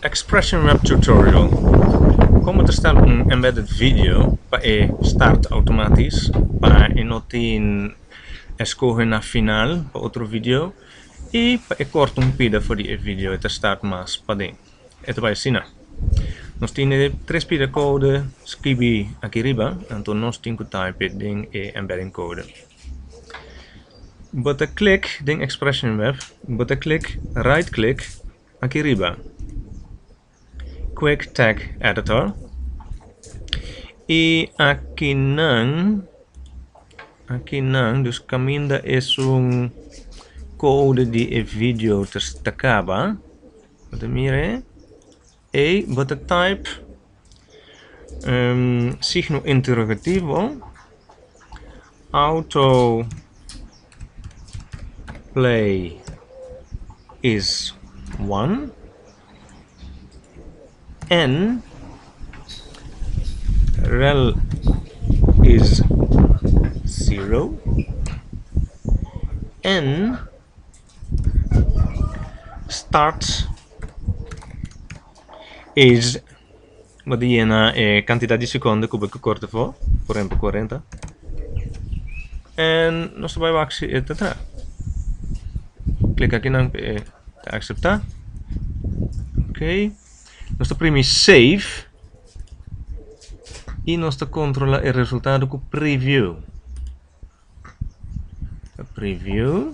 Expression Web Tutorial. Como testar um embedded video para start automatisch, para notin escorrer na final para outro vídeo e para cortar um pida para o vídeo e testar mais para dentro. Então vai assim. Nós temos três pida code escrevi aqui riba, então nós temos que type ding embedding code. Bota click ding expression web, bota click right click aqui riba. Quick Tag Editor. E aqui não, dus caminda é code de vídeo te acaba. Bota mire. E bota type signo interrogativo auto play is 1 and rel is 0 and start is wat die na quantidade de seconden que eu corto for, por exemplo 40 e nós vai aceitar. Clica aqui na aceitar. Ok. Nós premi save e nós controla o resultado com preview. Preview.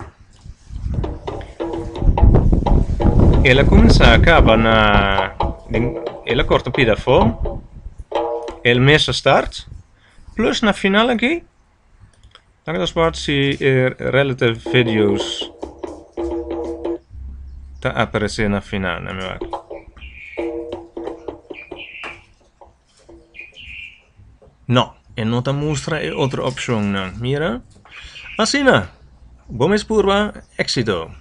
Ela começa acaba na ela corta pida for. El mesa start plus na final aqui. Dan dat part se relative videos te aparecer na final, na meu aqui. No, en nota mostra outra opção, não. Mira. Assim, vamos por éxito.